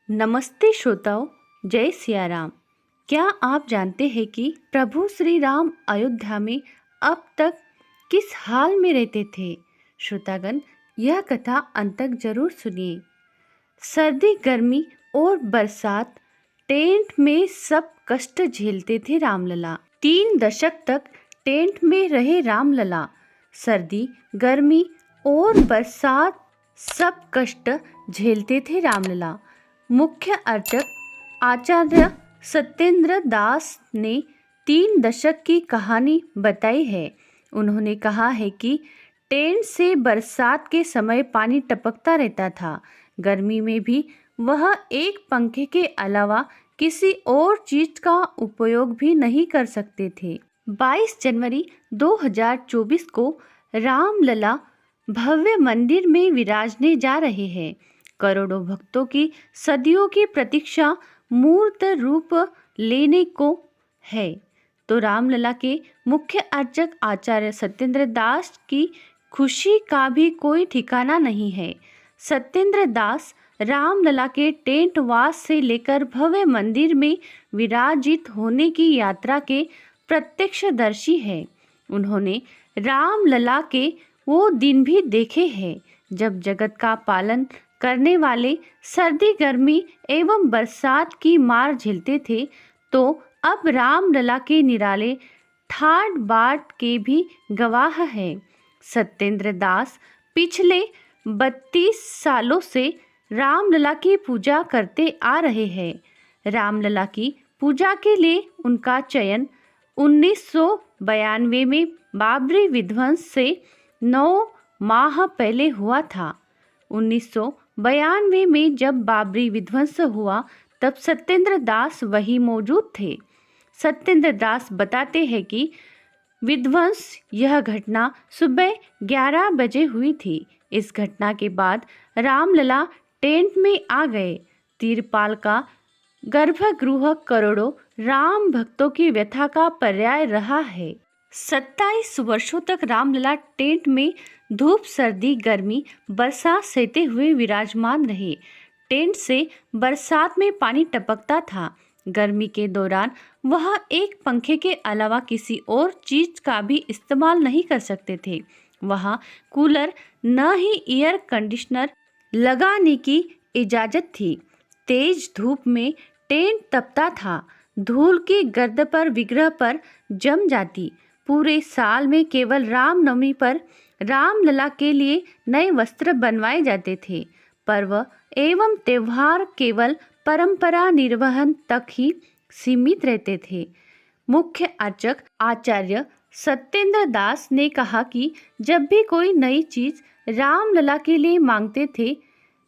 नमस्ते श्रोताओं, जय सिया राम। क्या आप जानते हैं कि प्रभु श्री राम अयोध्या में अब तक किस हाल में रहते थे? श्रोतागण, यह कथा अंत तक जरूर सुनिए। सर्दी, गर्मी और बरसात, टेंट में सब कष्ट झेलते थे रामलला। 3 दशक तक टेंट में रहे रामलला। सर्दी, गर्मी और बरसात, सब कष्ट झेलते थे रामलला। मुख्य अर्चक आचार्य सत्येंद्र दास ने 3 दशक की कहानी बताई है। उन्होंने कहा है कि टेंट से बरसात के समय पानी टपकता रहता था। गर्मी में भी वह एक पंखे के अलावा किसी और चीज का उपयोग भी नहीं कर सकते थे। 22 जनवरी 2024 को रामलला भव्य मंदिर में विराजने जा रहे हैं। करोड़ों भक्तों की सदियों की प्रतीक्षा मूर्त रूप लेने को है। तो रामलला के मुख्य अर्चक आचार्य सत्येंद्र दास की खुशी का भी कोई ठिकाना नहीं है। सत्येंद्र दास रामलला के टेंट वास से लेकर भव्य मंदिर में विराजित होने की यात्रा के प्रत्यक्षदर्शी है। उन्होंने रामलला के वो दिन भी देखे हैं जब जगत का पालन करने वाले सर्दी, गर्मी एवं बरसात की मार झेलते थे, तो अब रामलला के निराले ठाट बाट के भी गवाह है। सत्येंद्र दास पिछले 32 सालों से रामलला की पूजा करते आ रहे हैं। रामलला की पूजा के लिए उनका चयन 1992 में बाबरी विध्वंस से 9 माह पहले हुआ था। 1992 में जब बाबरी विध्वंस हुआ तब सत्येंद्र दास वही मौजूद थे। सत्येंद्र दास बताते हैं कि विध्वंस यह घटना सुबह 11 बजे हुई थी। इस घटना के बाद रामलला टेंट में आ गए। तिरपाल का गर्भगृह करोड़ों राम भक्तों की व्यथा का पर्याय रहा है। 27 वर्षों तक रामलला टेंट में धूप, सर्दी, गर्मी, बरसात सहते हुए विराजमान रहे। टेंट से बरसात में पानी टपकता था। गर्मी के दौरान वह एक पंखे के अलावा किसी और चीज का भी इस्तेमाल नहीं कर सकते थे। वहाँ कूलर न ही एयर कंडीशनर लगाने की इजाज़त थी। तेज धूप में टेंट तपता था। धूल की गर्द पर विग्रह पर जम जाती। पूरे साल में केवल रामनवमी पर रामलला के लिए नए वस्त्र बनवाए जाते थे। पर्व एवं त्योहार केवल परंपरा निर्वहन तक ही सीमित रहते थे। मुख्य अर्चक आचार्य सत्येंद्र दास ने कहा कि जब भी कोई नई चीज रामलला के लिए मांगते थे,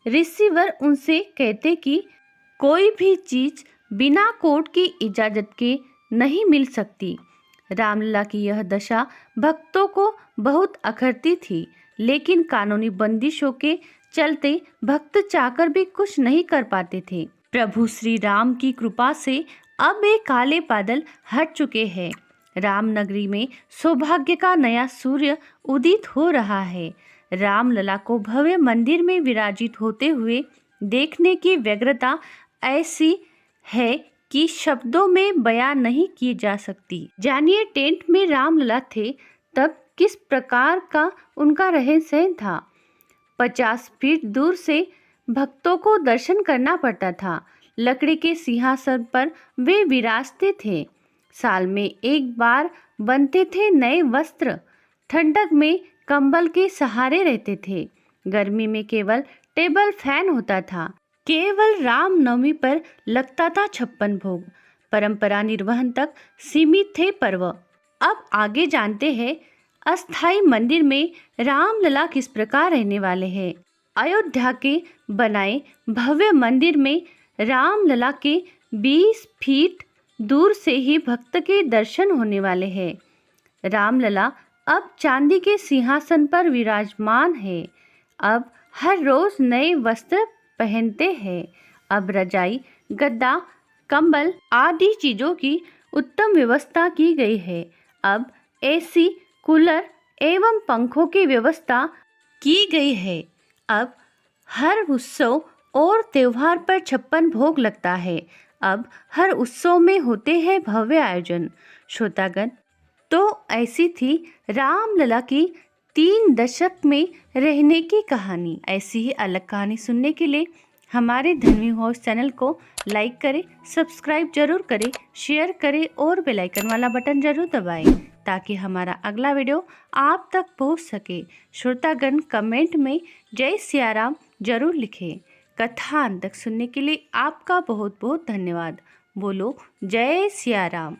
रिसीवर उनसे कहते कि कोई भी चीज बिना कोर्ट की इजाजत के नहीं मिल सकती। रामलला की यह दशा भक्तों को बहुत अखरती थी, लेकिन कानूनी बंदिशों के चलते भक्त चाहकर भी कुछ नहीं कर पाते थे। प्रभु श्री राम की कृपा से अब ये काले बादल हट चुके हैं। रामनगरी में सौभाग्य का नया सूर्य उदित हो रहा है। रामलला को भव्य मंदिर में विराजित होते हुए देखने की व्यग्रता ऐसी है कि शब्दों में बयान नहीं की जा सकती। जानिए, टेंट में रामलला थे तब किस प्रकार का उनका रहन सहन था। 50 फीट दूर से भक्तों को दर्शन करना पड़ता था। लकड़ी के सिंहासन पर वे विराजते थे। साल में एक बार बनते थे नए वस्त्र। ठंडक में कंबल के सहारे रहते थे। गर्मी में केवल टेबल फैन होता था। केवल रामनवमी पर लगता था 56 भोग। परंपरा निर्वहन तक सीमित थे पर्व। अब आगे जानते हैं अस्थाई मंदिर में रामलला किस प्रकार रहने वाले हैं। अयोध्या के बनाए भव्य मंदिर में रामलला के 20 फीट दूर से ही भक्त के दर्शन होने वाले हैं। रामलला अब चांदी के सिंहासन पर विराजमान है। अब हर रोज नए वस्त्र पहनते हैं। अब रजाई, गद्दा, कंबल आदि चीजों की उत्तम व्यवस्था की गई है। अब एसी, कूलर एवं पंखों की व्यवस्था की गई है। अब हर उत्सव और त्योहार पर 56 भोग लगता है। अब हर उत्सव में होते हैं भव्य आयोजन। श्रोतागण, तो ऐसी थी रामलला की 3 दशक में रहने की कहानी। ऐसी ही अलग कहानी सुनने के लिए हमारे धन्वी हाउस चैनल को लाइक करें, सब्सक्राइब जरूर करें, शेयर करें और बेल आइकन वाला बटन जरूर दबाएं ताकि हमारा अगला वीडियो आप तक पहुंच सके। श्रोतागण, कमेंट में जय सिया राम जरूर लिखें। कथा अंत तक सुनने के लिए आपका बहुत बहुत धन्यवाद। बोलो जय सिया राम।